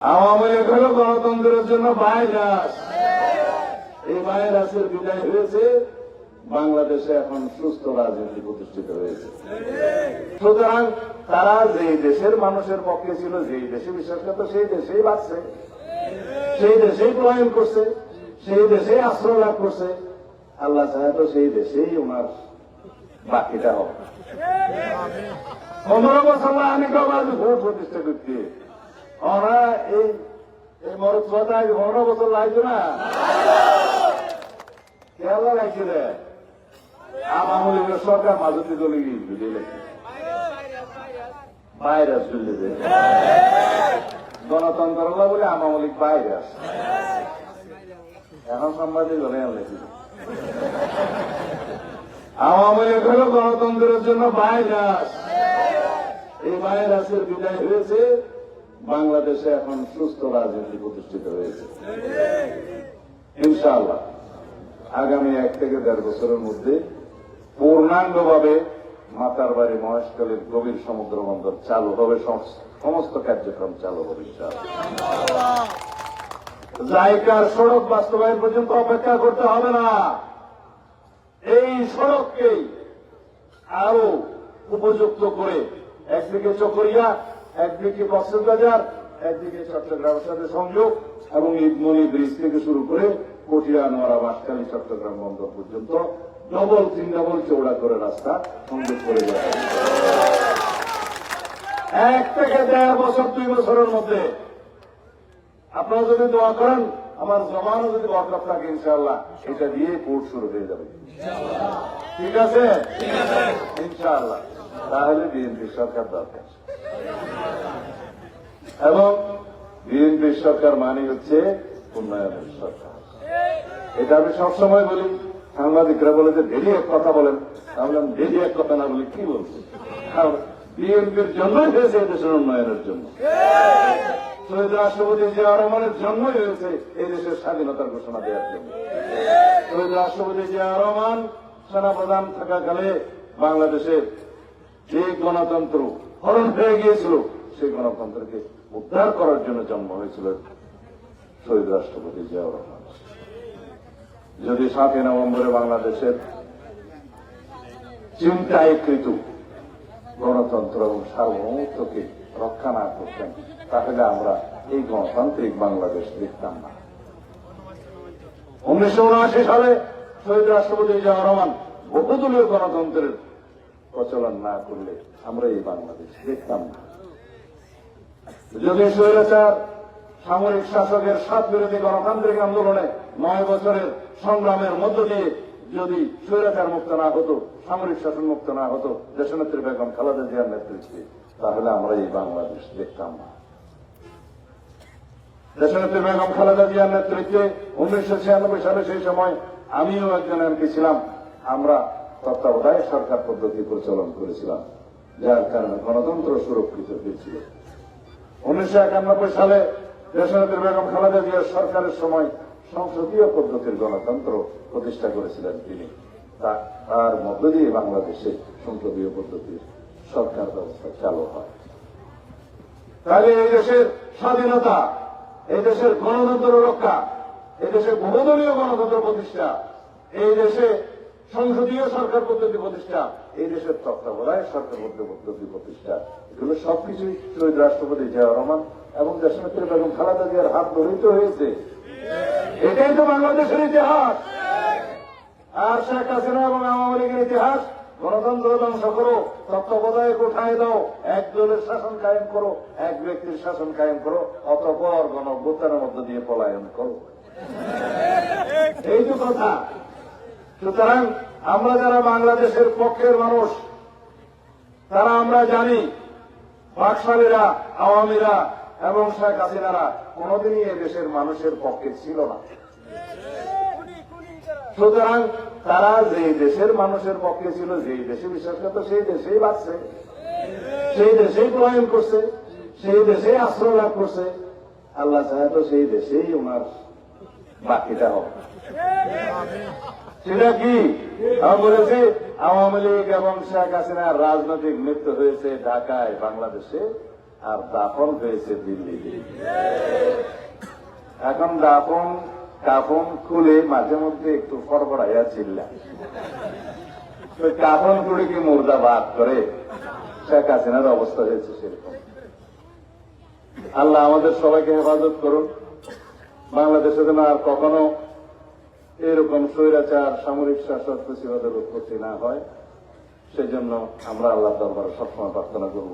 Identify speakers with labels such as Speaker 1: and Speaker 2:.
Speaker 1: আওয়ামী লীগ হল গণতন্ত্রের জন্য ভাইরাস। এই ভাইরাসের বিদায় হয়েছে, বাংলাদেশে এখন সুস্থ রাজনীতি প্রতিষ্ঠিত হয়েছে। সুতরাং তারা যেই দেশের মানুষের পক্ষে ছিল, যেই দেশে বিশ্বাস করত, সেই দেশেই বাঁচছে, সেই দেশেই প্রয়ণ করছে, সেই দেশেই আশ্রয় লাভ করছে। আল্লাহ চাহে তো সেই দেশেই ওনার বাকিটা হবে। 15 বছর অনেক ভোট প্রতিষ্ঠা করতে ওরা এই মরদ কথায় 15 বছর লাগছে না, খেলা লাগছে রে। আওয়ামী লীগের সরকার মাঝে চলে গিয়ে ভাইরাস চলে যায়, গণতন্ত্র বলে আওয়ামী লীগ ভাইরাস। এখন সাংবাদিক হলে আওয়ামী লীগ হল গণতন্ত্রের জন্য ভাইরাস। এই ভাইরাসের বিদায় হয়েছে, বাংলাদেশে এখন সুস্থ রাজনীতি প্রতিষ্ঠিত হয়েছে। ইনশাআল্লাহ আগামী 1 থেকে 1.5 বছরের মধ্যে পূর্ণাঙ্গভাবে মাতারবাড়ি মহেশখালীর গভীর সমুদ্র বন্দর চালু হবে, সমস্ত কার্যক্রম চালু হবে ইনশাআল্লাহ। জায়গার সড়ক বাস্তবায়ন পর্যন্ত অপেক্ষা করতে হবে না। এই সড়ককেই আরো উপযুক্ত করে একদিকে চকরিয়া, একদিকে কক্সবাজার, একদিকে চট্টগ্রামের সাথে সংযোগ এবং ঈদমনি ব্রিজ থেকে শুরু করে কটিয়া, নোয়ারা, বাঁশখালী, চট্টগ্রাম বন্দর পর্যন্ত ডবল 3 চৌড়া করে রাস্তা সংযোগ করে দেওয়া হবে। 1 থেকে 1.5 বছর 2 বছরের মধ্যে আপনারা যদি দোয়া করেন, আমার জমানো যদি বরকত থাকে, ইনশাআল্লাহ এটা দিয়ে কোর্ট শুরু হয়ে যাবে। ঠিক আছে ইনশাআল্লাহ। তাহলে বিএনপি সরকার দরকার, এবং বিএনপি সরকার মানে হচ্ছে উন্নয়নের সরকার। এটা আমি সবসময় বলি। সাংবাদিকরা বলে যে ডেলি এক কথা বলেন, তাহলে আমি ডেলি এক কথা না বলি কি বলছি? কারণ বিএনপির জন্যই হয়েছে দেশের উন্নয়নের জন্য, শহীদ রাষ্ট্রপতি জিয়া রহমানের জন্মই হয়েছে এই দেশের স্বাধীনতার ঘোষণা দেওয়ার জন্য। শহীদ রাষ্ট্রপতি জিয়া রহমান সেনাপ্রধান থাকাকালে বাংলাদেশের যে গণতন্ত্র হরণ হয়ে গিয়েছিল, সেই গণতন্ত্রকে উদ্ধার করার জন্য জন্ম হয়েছিল শহীদ রাষ্ট্রপতি জিয়া রহমান। যদি 7 নভেম্বরে বাংলাদেশের চিন্তায়কৃত গণতন্ত্র এবং সার্বভৌমত্বকে রক্ষা না করতেন, তাহলে আমরা এই গণতান্ত্রিক বাংলাদেশ দেখতাম না। 1979 সালে শহীদ রাষ্ট্রপতি জিয়া রহমান বহুদলীয় গণতন্ত্রের প্রচলন না করলে আমরা এই বাংলাদেশ দেখতাম না। যদি স্বৈরাচার সামরিক শাসকের স্বাদ বিরোধী গণতান্ত্রিক আন্দোলনে 9 বছরের সংগ্রামের মধ্য দিয়ে যদি স্বৈরাচার মুক্ত না হতো, সামরিক শাসন মুক্ত না হতো দেশনেত্রী বেগম খালেদা জিয়ার নেতৃত্বে, তাহলে আমরা এই বাংলাদেশ দেখতাম না। দেশনেত্রী বেগম খালেদা জিয়ার নেতৃত্বে 1996 সালে, সেই সময় আমিও একজন এমপি ছিলাম, আমরা তত্ত্বাবধায়ক সরকার পদ্ধতি প্রচলন করেছিলাম, যার কারণে গণতন্ত্র সুরক্ষিত হয়েছিল। 1991 সালে দেশনেত্রী বেগম খালেদা জিয়ার সরকারের সময় সংসদীয় পদ্ধতির গণতন্ত্র প্রতিষ্ঠা করেছিলেন তিনি। তার মধ্য দিয়ে বাংলাদেশে সংসদীয় পদ্ধতির সরকার ব্যবস্থা চালু হয়। তাহলে এই দেশের স্বাধীনতা, এই দেশের গণতন্ত্র রক্ষা, এই দেশে বহুদলীয় গণতন্ত্র প্রতিষ্ঠা, এই দেশে সংসদীয় সরকার পদ্ধতি প্রতিষ্ঠা, এই দেশের তত্ত্বাবধায়ক সরকার পদ্ধতি প্রতিষ্ঠা, এগুলো সবকিছুই শহীদ রাষ্ট্রপতি জিয়া রহমান এবং দেশনেত্রী বেগম খালেদা জিয়ার হাত ধরিত হয়েছে। এটাই তো বাংলাদেশের ইতিহাস। আর শেখ হাসিনা এবং আওয়ামী লীগের ইতিহাস, গণতন্ত্র ধ্বংস করো, তত্ত্বাবধায়ক উঠায় দাও, এক দলের শাসন কায়েম করো, এক ব্যক্তির শাসন কায়েম করো, অতঃপর গণঅভ্যুত্থানের মধ্য দিয়ে পলায়ন করো। এই তো কথা। সুতরাং আমরা যারা বাংলাদেশের পক্ষের মানুষ, তারা আমরা জানি বাকশালীরা, আওয়ামীরা এবং শেখ হাসিনারা কোনদিনই এ দেশের মানুষের পক্ষে ছিল না। সুতরাং তারা যে দেশের মানুষের পক্ষে ছিল, যেই দেশে বিশ্বাস করত, সেই দেশেই বাঁচছে, সেই দেশেই প্রয়ণ করছে, সেই দেশেই আশ্রয় লাভ করছে। আল্লাহ চাহে তো সেই দেশেই ওনার বাকিটা হবে। সেটা কি আমি বলেছি, আওয়ামী লীগ এবং শেখ হাসিনার রাজনৈতিক মৃত্যু হয়েছে ঢাকায়, বাংলাদেশে আর দাফন হয়েছে দিল্লিতে। এখন কাফন খুলে মাঝে মধ্যে একটু ফরফরাইয়া চিল্লা, কাফন খুলে কি মুর্দাবাদ করে শেখ হাসিনার অবস্থা হয়েছে সেরকম। আল্লাহ আমাদের সবাইকে হেফাজত করুন, বাংলাদেশে যেন আর কখনো এরকম স্বৈরাচার সামরিক শাসক ফেসিবাদের উৎপত্তি না হয়, সেজন্য আমরা আল্লাহ দরবারে সবসময় প্রার্থনা করব।